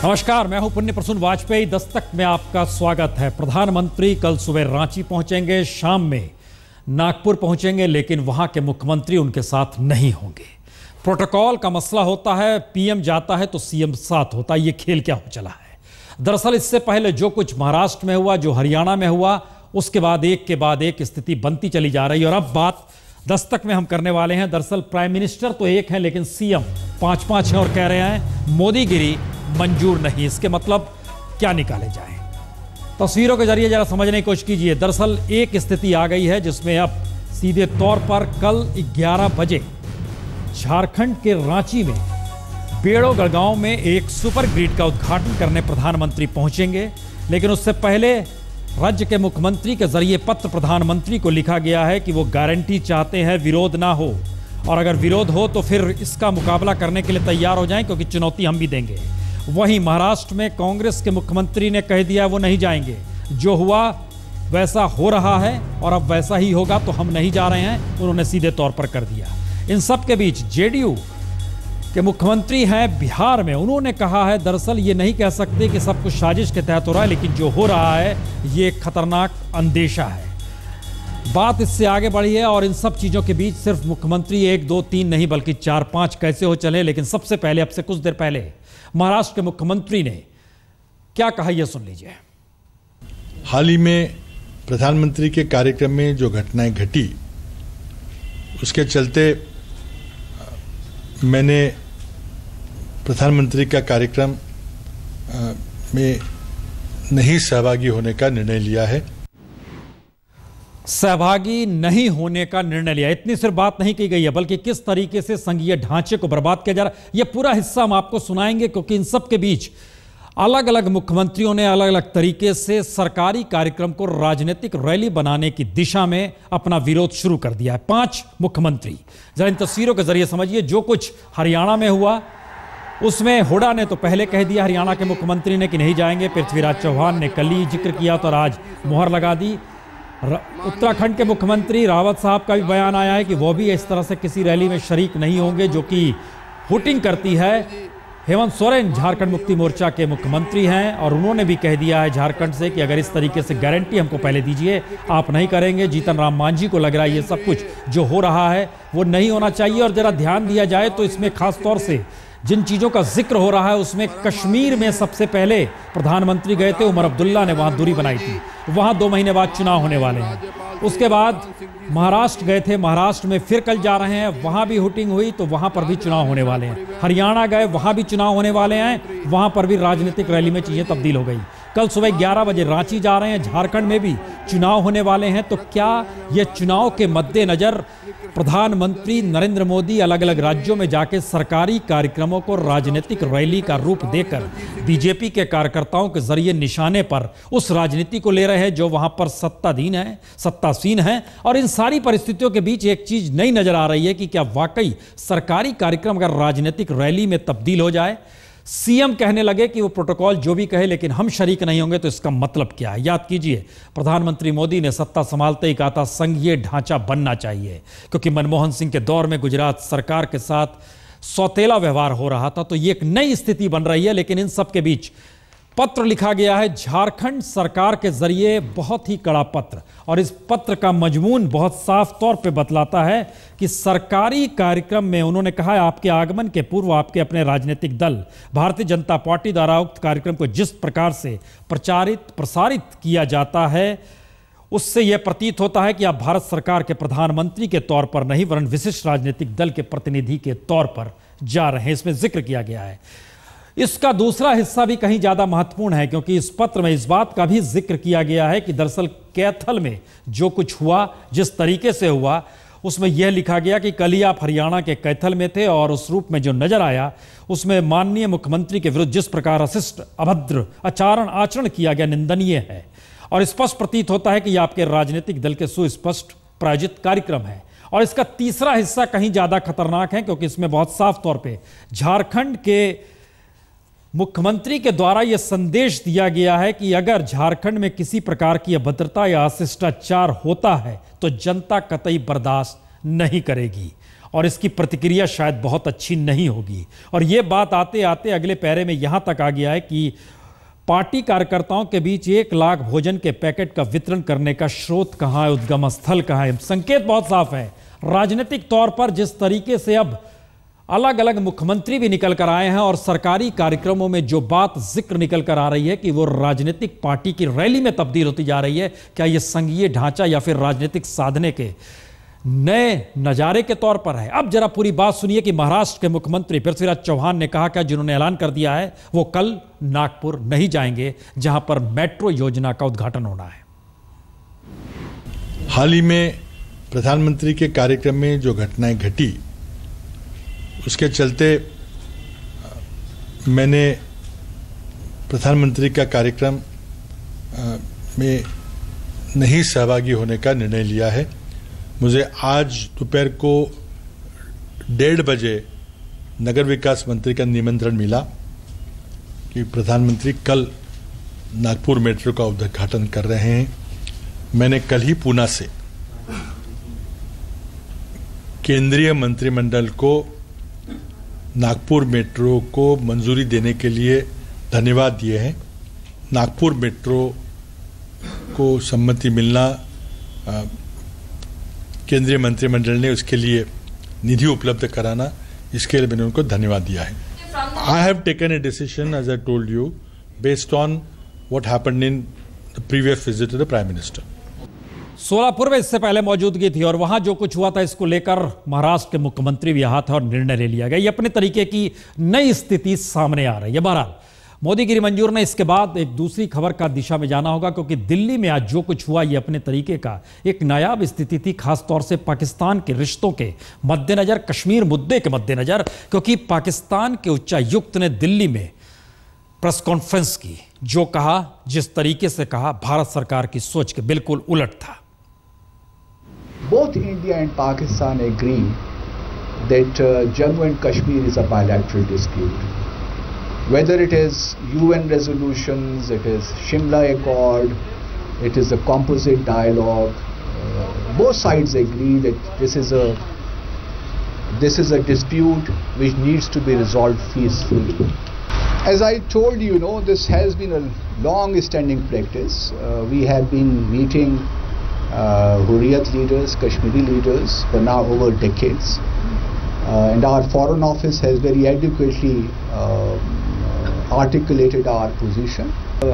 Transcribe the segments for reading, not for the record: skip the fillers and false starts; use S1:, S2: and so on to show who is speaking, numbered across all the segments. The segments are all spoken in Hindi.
S1: नमस्कार, मैं हूं पुण्य प्रसून वाजपेयी। दस्तक में आपका स्वागत है। प्रधानमंत्री कल सुबह रांची पहुंचेंगे, शाम में नागपुर पहुंचेंगे, लेकिन वहां के मुख्यमंत्री उनके साथ नहीं होंगे। प्रोटोकॉल का मसला होता है, पीएम जाता है तो सीएम साथ होता है। ये खेल क्या हो चला है? दरअसल इससे पहले जो कुछ महाराष्ट्र में हुआ, जो हरियाणा में हुआ, उसके बाद एक स्थिति बनती चली जा रही है। और अब बात दस्तक में हम करने वाले हैं। दरअसल प्राइम मिनिस्टर तो एक है, लेकिन सीएम 5-5 हैं और कह रहे हैं मोदीगिरी मंजूर नहीं। इसके मतलब क्या निकाले जाए? तस्वीरों के जरिए जरा समझने की कोशिश कीजिए। दरअसल एक स्थिति आ गई है जिसमें अब सीधे तौर पर कल 11 बजे झारखंड के रांची में बेड़ोगढ़ गांव में एक सुपर ग्रिड का उद्घाटन करने प्रधानमंत्री पहुंचेंगे। लेकिन उससे पहले राज्य के मुख्यमंत्री के जरिए पत्र प्रधानमंत्री को लिखा गया है कि वो गारंटी चाहते हैं विरोध ना हो, और अगर विरोध हो तो फिर इसका मुकाबला करने के लिए तैयार हो जाएं, क्योंकि चुनौती हम भी देंगे। वहीं महाराष्ट्र में कांग्रेस के मुख्यमंत्री ने कह दिया वो नहीं जाएंगे। जो हुआ वैसा हो रहा है और अब वैसा ही होगा, तो हम नहीं जा रहे हैं, उन्होंने सीधे तौर पर कर दिया। इन सब के बीच जेडीयू के मुख्यमंत्री हैं बिहार में। उन्होंने कहा है दरअसल ये नहीं कह सकते कि सब कुछ साजिश के तहत हो रहा है, लेकिन जो हो रहा है ये एक खतरनाक अंदेशा है। बात इससे आगे बढ़ी है और इन सब चीजों के बीच सिर्फ मुख्यमंत्री 1, 2, 3 नहीं बल्कि 4-5 कैसे हो चले। लेकिन सबसे पहले, अब से कुछ देर पहले महाराष्ट्र के मुख्यमंत्री ने क्या कहा, यह सुन लीजिए।
S2: हाल ही में प्रधानमंत्री के कार्यक्रम में जो घटनाएं घटी, उसके चलते मैंने प्रधानमंत्री का कार्यक्रम में नहीं सहभागी होने का निर्णय लिया है।
S1: सहभागी नहीं होने का निर्णय लिया, इतनी सिर्फ बात नहीं की गई है, बल्कि किस तरीके से संघीय ढांचे को बर्बाद किया जा रहा है, यह पूरा हिस्सा हम आपको सुनाएंगे। क्योंकि इन सब के बीच अलग अलग मुख्यमंत्रियों ने अलग अलग तरीके से सरकारी कार्यक्रम को राजनीतिक रैली बनाने की दिशा में अपना विरोध शुरू कर दिया है। 5 मुख्यमंत्री, जरा इन तस्वीरों के जरिए समझिए। जो कुछ हरियाणा में हुआ उसमें हुड्डा ने तो पहले कह दिया, हरियाणा के मुख्यमंत्री ने, कि नहीं जाएंगे। पृथ्वीराज चौहान ने कल ही जिक्र किया तो आज मुहर लगा दी। उत्तराखंड के मुख्यमंत्री रावत साहब का भी बयान आया है कि वो भी इस तरह से किसी रैली में शरीक नहीं होंगे जो कि हुटिंग करती है। हेमंत सोरेन झारखंड मुक्ति मोर्चा के मुख्यमंत्री हैं और उन्होंने भी कह दिया है झारखंड से कि अगर इस तरीके से गारंटी हमको पहले दीजिए, आप नहीं करेंगे। जीतन राम मांझी को लग रहा है ये सब कुछ जो हो रहा है वो नहीं होना चाहिए। और जरा ध्यान दिया जाए तो इसमें खास तौर से जिन चीज़ों का जिक्र हो रहा है उसमें कश्मीर में सबसे पहले प्रधानमंत्री गए थे, उमर अब्दुल्ला ने वहां दूरी बनाई थी। वहां 2 महीने बाद चुनाव होने वाले हैं। उसके बाद महाराष्ट्र गए थे, महाराष्ट्र में फिर कल जा रहे हैं, वहां भी हुटिंग हुई तो वहां पर भी चुनाव होने वाले हैं। हरियाणा गए, वहां भी चुनाव होने वाले हैं, वहां पर भी राजनीतिक रैली में चीजें तब्दील हो गई। कल सुबह 11 बजे रांची जा रहे हैं, झारखंड में भी चुनाव होने वाले हैं। तो क्या यह चुनाव के मद्देनजर प्रधानमंत्री नरेंद्र मोदी अलग अलग राज्यों में जाके सरकारी कार्यक्रमों को राजनीतिक रैली का रूप देकर बीजेपी के कार्यकर्ताओं के जरिए निशाने पर उस राजनीति को ले रहे हैं जो वहां पर सत्तासीन है? और इन सारी परिस्थितियों के बीच एक चीज नई नजर आ रही है कि क्या वाकई सरकारी कार्यक्रम अगर राजनीतिक रैली में तब्दील हो जाए, सीएम कहने लगे कि वो प्रोटोकॉल जो भी कहे लेकिन हम शरीक नहीं होंगे, तो इसका मतलब क्या है? याद कीजिए, प्रधानमंत्री मोदी ने सत्ता संभालते ही कहा था संघीय ढांचा बनना चाहिए, क्योंकि मनमोहन सिंह के दौर में गुजरात सरकार के साथ सौतेला व्यवहार हो रहा था। तो ये एक नई स्थिति बन रही है। लेकिन इन सब के बीच पत्र लिखा गया है झारखंड सरकार के जरिए, बहुत ही कड़ा पत्र, और इस पत्र का मजमून बहुत साफ तौर पे बतलाता है कि सरकारी कार्यक्रम में उन्होंने कहा है आपके आगमन के पूर्व आपके अपने राजनीतिक दल भारतीय जनता पार्टी द्वारा उक्त कार्यक्रम को जिस प्रकार से प्रसारित किया जाता है, उससे यह प्रतीत होता है कि आप भारत सरकार के प्रधानमंत्री के तौर पर नहीं वरन विशिष्ट राजनीतिक दल के प्रतिनिधि के तौर पर जा रहे हैं। इसमें जिक्र किया गया है। इसका दूसरा हिस्सा भी कहीं ज्यादा महत्वपूर्ण है, क्योंकि इस पत्र में इस बात का भी जिक्र किया गया है कि दरअसल कैथल में जो कुछ हुआ, जिस तरीके से हुआ, उसमें यह लिखा गया कि कल ही आप हरियाणा के कैथल में थे और उस रूप में जो नजर आया उसमें माननीय मुख्यमंत्री के विरुद्ध जिस प्रकार अशिष्ट अभद्र आचरण किया गया निंदनीय है और स्पष्ट प्रतीत होता है कि यह आपके राजनीतिक दल के सुस्पष्ट प्रायोजित कार्यक्रम है। और इसका तीसरा हिस्सा कहीं ज्यादा खतरनाक है, क्योंकि इसमें बहुत साफ तौर पर झारखंड के मुख्यमंत्री के द्वारा यह संदेश दिया गया है कि अगर झारखंड में किसी प्रकार की अभद्रता या अशिष्टाचार होता है तो जनता कतई बर्दाश्त नहीं करेगी। और इसकी प्रतिक्रिया शायद बहुत अच्छी नहीं होगी। और ये बात आते आते अगले पैरे में यहां तक आ गया है कि पार्टी कार्यकर्ताओं के बीच 1 लाख भोजन के पैकेट का वितरण करने का स्रोत कहां है, उद्गम स्थल कहां है। संकेत बहुत साफ है। राजनीतिक तौर पर जिस तरीके से अब अलग अलग मुख्यमंत्री भी निकल कर आए हैं और सरकारी कार्यक्रमों में जो बात जिक्र निकल कर आ रही है कि वो राजनीतिक पार्टी की रैली में तब्दील होती जा रही है, क्या ये संघीय ढांचा या फिर राजनीतिक साधने के नए नजारे के तौर पर है। अब जरा पूरी बात सुनिए कि महाराष्ट्र के मुख्यमंत्री पृथ्वीराज चौहान ने कहा क्या, जिन्होंने ऐलान कर दिया है वो कल नागपुर नहीं जाएंगे जहां पर मेट्रो योजना का उद्घाटन होना है।
S2: हाल ही में प्रधानमंत्री के कार्यक्रम में जो घटनाएं घटी उसके चलते मैंने प्रधानमंत्री का कार्यक्रम में नहीं सहभागी होने का निर्णय लिया है। मुझे आज दोपहर को 1:30 बजे नगर विकास मंत्री का निमंत्रण मिला कि प्रधानमंत्री कल नागपुर मेट्रो का उद्घाटन कर रहे हैं। मैंने कल ही पूना से केंद्रीय मंत्रिमंडल को नागपुर मेट्रो को मंजूरी देने के लिए धन्यवाद दिए हैं। नागपुर मेट्रो को सम्मति मिलना, केंद्रीय मंत्रिमंडल ने उसके लिए निधि उपलब्ध कराना, इसके लिए मैंने उनको धन्यवाद दिया है। I have taken a decision as I told you based on what happened in the previous visit to the prime minister.
S1: Solapur में इससे पहले मौजूदगी थी और वहां जो कुछ हुआ था इसको लेकर महाराष्ट्र के मुख्यमंत्री भी यहाँ थे और निर्णय ले लिया गया। ये अपने तरीके की नई स्थिति सामने आ रही है। बहरहाल मोदी गिरी मंजूर ने इसके बाद एक दूसरी खबर का दिशा में जाना होगा, क्योंकि दिल्ली में आज जो कुछ हुआ ये अपने तरीके का एक नायाब स्थिति थी, खासतौर से पाकिस्तान के रिश्तों के मद्देनजर, कश्मीर मुद्दे के मद्देनजर, क्योंकि पाकिस्तान के उच्चायुक्त ने दिल्ली में प्रेस कॉन्फ्रेंस की, जो कहा, जिस तरीके से कहा, भारत सरकार की सोच के बिल्कुल उलट था।
S3: Both India and Pakistan agree that Jammu and Kashmir is a bilateral dispute. Whether it is UN resolutions, it is Shimla Accord, it is a composite dialogue, both sides agree that this is a dispute which needs to be resolved peacefully. As I told you, this has been a long-standing practice. We have been meeting Hurriyat leaders, Kashmiri leaders for now over decades, and our foreign office has very adequately articulated our position.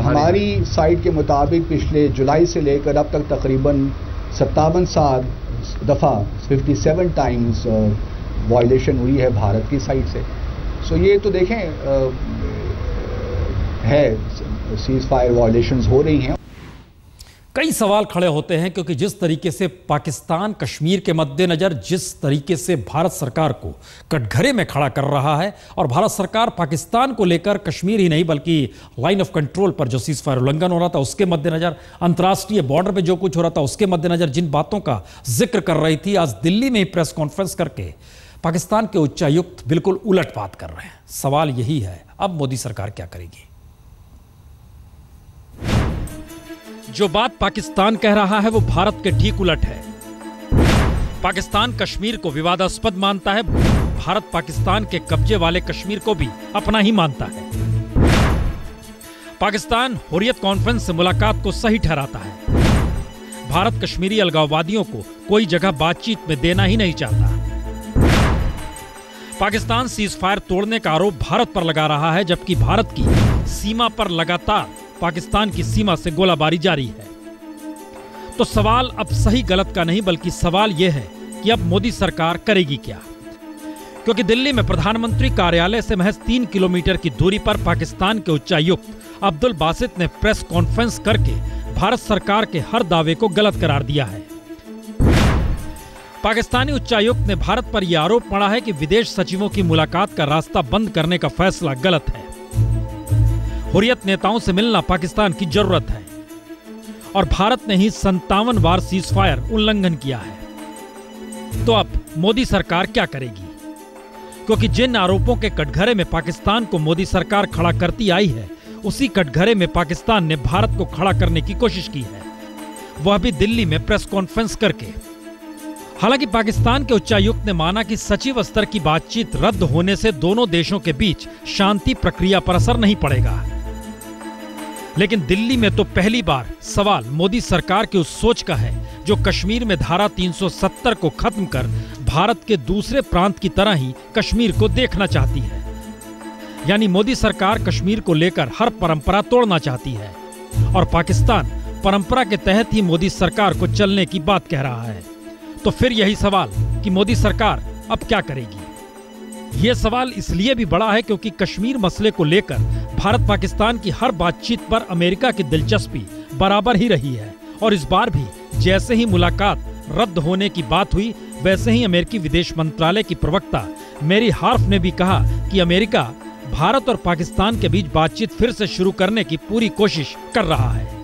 S3: हमारी साइड के मुताबिक पिछले जुलाई से लेकर अब तक तकरीबन 57 दफ़ा 57 टाइम्स वायलेशन हुई है भारत की साइड से। सो ये तो देखें है सीज फायर वायलेशंस हो रही हैं।
S1: कई सवाल खड़े होते हैं, क्योंकि जिस तरीके से पाकिस्तान कश्मीर के मद्देनजर जिस तरीके से भारत सरकार को कटघरे में खड़ा कर रहा है, और भारत सरकार पाकिस्तान को लेकर कश्मीर ही नहीं बल्कि लाइन ऑफ कंट्रोल पर जो सीज फायर उल्लंघन हो रहा था उसके मद्देनजर, अंतर्राष्ट्रीय बॉर्डर पे जो कुछ हो रहा था उसके मद्देनजर जिन बातों का जिक्र कर रही थी, आज दिल्ली में ही प्रेस कॉन्फ्रेंस करके पाकिस्तान के उच्चायुक्त बिल्कुल उलट बात कर रहे हैं। सवाल यही है, अब मोदी सरकार क्या करेगी? जो बात पाकिस्तान कह रहा है वो भारत के ठीक उलट है। पाकिस्तान कश्मीर को विवादास्पद मानता है, भारत पाकिस्तान के कब्जे वाले कश्मीर को भी अपना ही मानता है। पाकिस्तान हुर्रियत कॉन्फ्रेंस से मुलाकात को सही ठहराता है। भारत कश्मीरी अलगाववादियों को कोई जगह बातचीत में देना ही नहीं चाहता। पाकिस्तान सीज फायर तोड़ने का आरोप भारत पर लगा रहा है, जबकि भारत की सीमा पर लगातार पाकिस्तान की सीमा से गोलाबारी जारी है। तो सवाल अब सही गलत का नहीं, बल्कि सवाल यह है कि अब मोदी सरकार करेगी क्या? क्योंकि दिल्ली में प्रधानमंत्री कार्यालय से महज 3 किलोमीटर की दूरी पर पाकिस्तान के उच्चायुक्त अब्दुल बासित ने प्रेस कॉन्फ्रेंस करके भारत सरकार के हर दावे को गलत करार दिया है। पाकिस्तानी उच्चायुक्त ने भारत पर यह आरोप मढ़ा है कि विदेश सचिवों की मुलाकात का रास्ता बंद करने का फैसला गलत है। हुर्रियत नेताओं से मिलना पाकिस्तान की जरूरत है और भारत ने ही 57 बार सीज फायर उल्लंघन किया है। तो अब मोदी सरकार क्या करेगी? क्योंकि जिन आरोपों के कटघरे में पाकिस्तान को मोदी सरकार खड़ा करती आई है, उसी कटघरे में पाकिस्तान ने भारत को खड़ा करने की कोशिश की है, वह भी दिल्ली में प्रेस कॉन्फ्रेंस करके। हालांकि पाकिस्तान के उच्चायुक्त ने माना कि सचिव स्तर की बातचीत रद्द होने से दोनों देशों के बीच शांति प्रक्रिया पर असर नहीं पड़ेगा। लेकिन दिल्ली में तो पहली बार सवाल मोदी सरकार की उस सोच का है जो कश्मीर में धारा 370 को खत्म कर भारत के दूसरे प्रांत की तरह ही कश्मीर को देखना चाहती है। यानी मोदी सरकार कश्मीर को लेकर हर परंपरा तोड़ना चाहती है और पाकिस्तान परंपरा के तहत ही मोदी सरकार को चलने की बात कह रहा है। तो फिर यही सवाल कि मोदी सरकार अब क्या करेगी? यह सवाल इसलिए भी बड़ा है क्योंकि कश्मीर मसले को लेकर भारत पाकिस्तान की हर बातचीत पर अमेरिका की दिलचस्पी बराबर ही रही है और इस बार भी जैसे ही मुलाकात रद्द होने की बात हुई वैसे ही अमेरिकी विदेश मंत्रालय की प्रवक्ता मैरी हार्फ ने भी कहा कि अमेरिका भारत और पाकिस्तान के बीच बातचीत फिर से शुरू करने की पूरी कोशिश कर रहा है।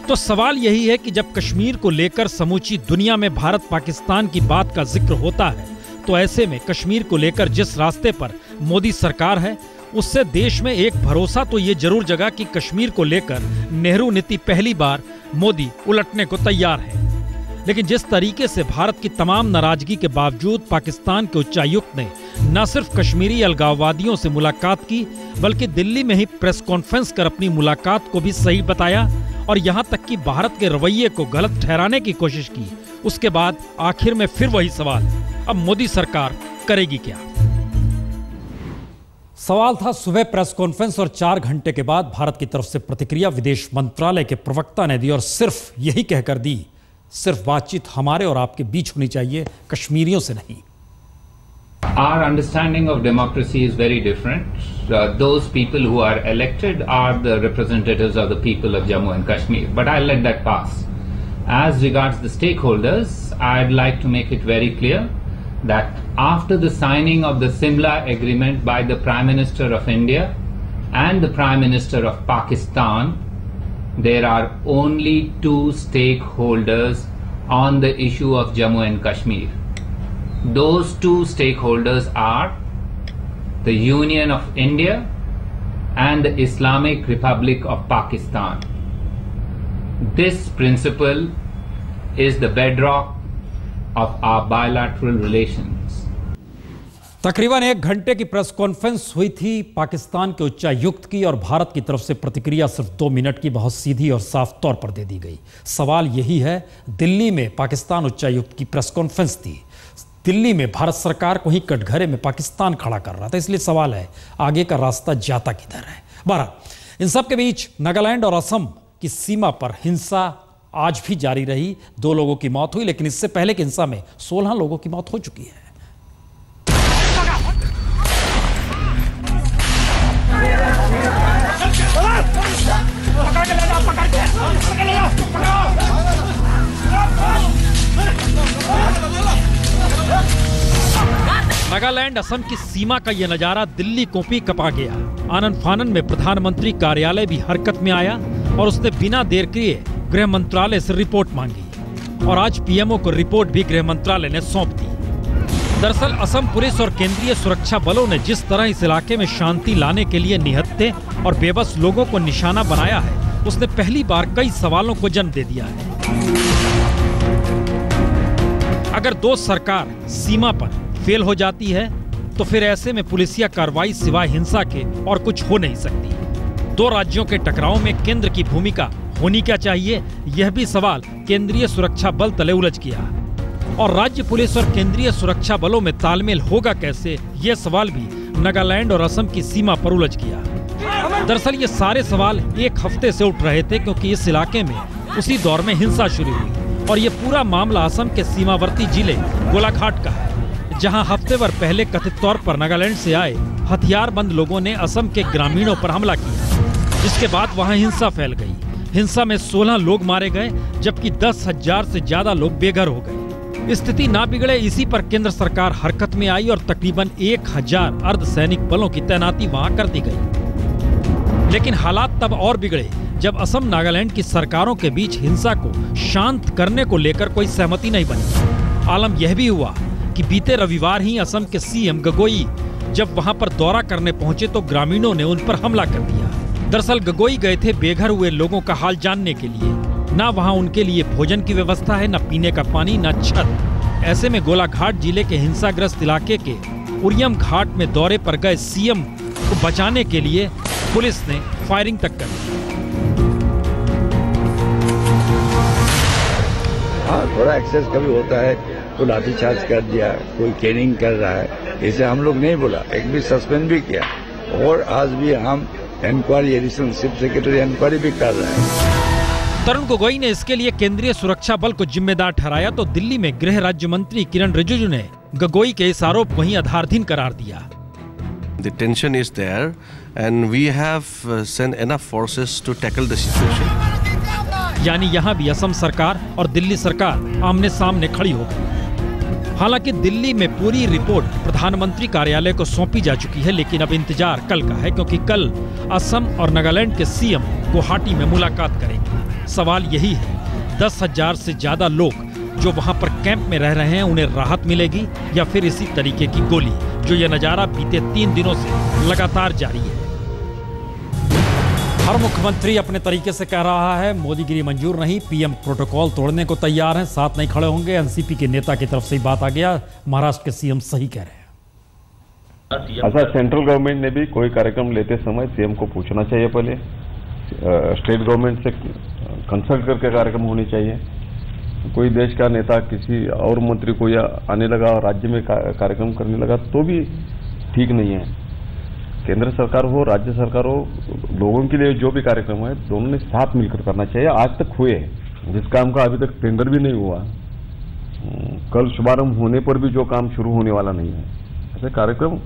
S1: तो सवाल यही है कि जब कश्मीर को लेकर समूची दुनिया में भारत पाकिस्तान की बात का जिक्र होता है तो ऐसे में कश्मीर को लेकर जिस रास्ते पर मोदी सरकार है उससे देश में एक भरोसा तो ये जरूर जगा कि कश्मीर को लेकर नेहरू नीति पहली बार मोदी उलटने को तैयार है। लेकिन जिस तरीके से भारत की तमाम नाराजगी के बावजूद पाकिस्तान के उच्चायुक्त ने न सिर्फ कश्मीरी अलगाववादियों से मुलाकात की बल्कि दिल्ली में ही प्रेस कॉन्फ्रेंस कर अपनी मुलाकात को भी सही बताया और यहाँ तक कि भारत के रवैये को गलत ठहराने की कोशिश की, उसके बाद आखिर में फिर वही सवाल, अब मोदी सरकार करेगी क्या? सवाल था सुबह प्रेस कॉन्फ्रेंस और 4 घंटे के बाद भारत की तरफ से प्रतिक्रिया विदेश मंत्रालय के प्रवक्ता ने दी और सिर्फ यही कहकर दी, सिर्फ बातचीत हमारे और आपके बीच होनी चाहिए, कश्मीरियों से नहीं।
S4: Our understanding of democracy is very different. Those people who are elected are the representatives of the people of Jammu and Kashmir. But I'll let that pass. As regards the stakeholders, I'd like to make it very clear that after the signing of the Simla Agreement by the Prime Minister of India and the Prime Minister of Pakistan, there are only 2 stakeholders on the issue of Jammu and Kashmir. Those 2 stakeholders are the Union of India and the Islamic Republic of Pakistan. This principle is the bedrock of our bilateral relations.
S1: तकरीबन 1 घंटे की प्रेस कॉन्फ्रेंस हुई थी पाकिस्तान के उच्चायुक्त की और भारत की तरफ से प्रतिक्रिया सिर्फ 2 मिनट की बहुत सीधी और साफ तौर पर दे दी गई। सवाल यही है, दिल्ली में पाकिस्तान उच्चायुक्त की प्रेस कॉन्फ्रेंस थी, दिल्ली में भारत सरकार को ही कटघरे में पाकिस्तान खड़ा कर रहा था, इसलिए सवाल है आगे का रास्ता जाता किधर है। बहरहाल इन सब के बीच नागालैंड और असम की सीमा पर हिंसा आज भी जारी रही। 2 लोगों की मौत हुई, लेकिन इससे पहले की हिंसा में 16 लोगों की मौत हो चुकी है। नागालैंड असम की सीमा का यह नजारा दिल्ली को भी कपा गया। आनन फानन में प्रधानमंत्री कार्यालय भी हरकत में आया और उसने बिना देर किए गृह मंत्रालय से रिपोर्ट मांगी और आज पीएमओ को रिपोर्ट भी गृह मंत्रालय ने सौंप दी। दरअसल असम पुलिस और केंद्रीय सुरक्षा बलों ने जिस तरह इस इलाके में शांति लाने के लिए निहत्थे और बेबस लोगों को निशाना बनाया है, उसने पहली बार कई सवालों को जन्म दे दिया है। अगर 2 सरकार सीमा पर फेल हो जाती है तो फिर ऐसे में पुलिसिया कार्रवाई सिवाय हिंसा के और कुछ हो नहीं सकती। 2 राज्यों के टकराव में केंद्र की भूमिका होनी क्या चाहिए, यह भी सवाल केंद्रीय सुरक्षा बल तले उलझ गया और राज्य पुलिस और केंद्रीय सुरक्षा बलों में तालमेल होगा कैसे, यह सवाल भी नागालैंड और असम की सीमा पर उलझ गया। दरअसल ये सारे सवाल 1 हफ्ते से उठ रहे थे क्योंकि इस इलाके में उसी दौर में हिंसा शुरू हुई और ये पूरा मामला असम के सीमावर्ती जिले गोलाघाट का है, जहां हफ्ते भर पहले कथित तौर पर नागालैंड से आए हथियारबंद लोगों ने असम के ग्रामीणों पर हमला किया, जिसके बाद वहां हिंसा फैल गई। हिंसा में 16 लोग मारे गए जबकि 10,000 से ज्यादा लोग बेघर हो गए। स्थिति ना बिगड़े इसी पर केंद्र सरकार हरकत में आई और तकरीबन 1000 अर्धसैनिक बलों की तैनाती वहां कर दी गई। लेकिन हालात तब और बिगड़े जब असम नागालैंड की सरकारों के बीच हिंसा को शांत करने को लेकर कोई सहमति नहीं बनी। आलम यह भी हुआ कि बीते रविवार ही असम के सीएम गगोई जब वहां पर दौरा करने पहुंचे तो ग्रामीणों ने उन पर हमला कर दिया। दरअसल गगोई गए थे बेघर हुए लोगों का हाल जानने के लिए ना वहां उनके लिए भोजन की व्यवस्था है, न पीने का पानी, न छत। ऐसे में गोलाघाट जिले के हिंसाग्रस्त इलाके के उरियम घाट में दौरे पर गए सीएम को बचाने के लिए पुलिस ने फायरिंग तक कर दी।
S5: हाँ, थोड़ा एक्सेस कभी होता है तो लाठीचार्ज कर दिया, कोई कैनिंग कर रहा है, इसे हम लोग नहीं बोला, एक भी सस्पेंड भी किया और आज भी हम inquiry additional chief secretary inquiry भी कर रहे हैं।
S1: तरुण गोगोई ने इसके लिए केंद्रीय सुरक्षा बल को जिम्मेदार ठहराया तो दिल्ली में गृह राज्य मंत्री किरण रिजिजू ने गोगोई के इस आरोप को ही आधारहीन करार दिया।
S6: The tension is there and we have sent enough forces to tackle the situation.
S1: यानी यहाँ भी असम सरकार और दिल्ली सरकार आमने सामने खड़ी हो गई। हालांकि दिल्ली में पूरी रिपोर्ट प्रधानमंत्री कार्यालय को सौंपी जा चुकी है, लेकिन अब इंतजार कल का है, क्योंकि कल असम और नागालैंड के सीएम गुवाहाटी में मुलाकात करेंगे। सवाल यही है, 10,000 से ज्यादा लोग जो वहां पर कैंप में रह रहे हैं, उन्हें राहत मिलेगी या फिर इसी तरीके की गोली, जो यह नजारा बीते 3 दिनों से लगातार जारी है। हर मुख्यमंत्री अपने तरीके से कह रहा है मोदीगिरी मंजूर नहीं, पीएम प्रोटोकॉल तोड़ने को तैयार हैं, साथ नहीं खड़े होंगे। एनसीपी के नेता की तरफ से ही बात आ गया, महाराष्ट्र के सीएम सही कह रहे हैं।
S7: अच्छा, सेंट्रल गवर्नमेंट ने भी कोई कार्यक्रम लेते समय सीएम को पूछना चाहिए, पहले स्टेट गवर्नमेंट से कंसल्ट करके कार्यक्रम होनी चाहिए। कोई देश का नेता किसी और मंत्री को या आने लगा और राज्य में कार्यक्रम करने लगा तो भी ठीक नहीं है। केंद्र सरकार हो, राज्य सरकार हो, लोगों के लिए जो भी कार्यक्रम है दोनों ने साथ मिलकर करना चाहिए। आज तक हुए, जिस काम का अभी तक टेंडर भी नहीं हुआ, कल शुभारंभ होने पर भी जो काम शुरू होने वाला नहीं है, ऐसे कार्यक्रम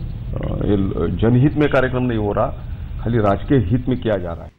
S7: जनहित में कार्यक्रम नहीं हो रहा, खाली राजकीय हित में किया जा रहा है।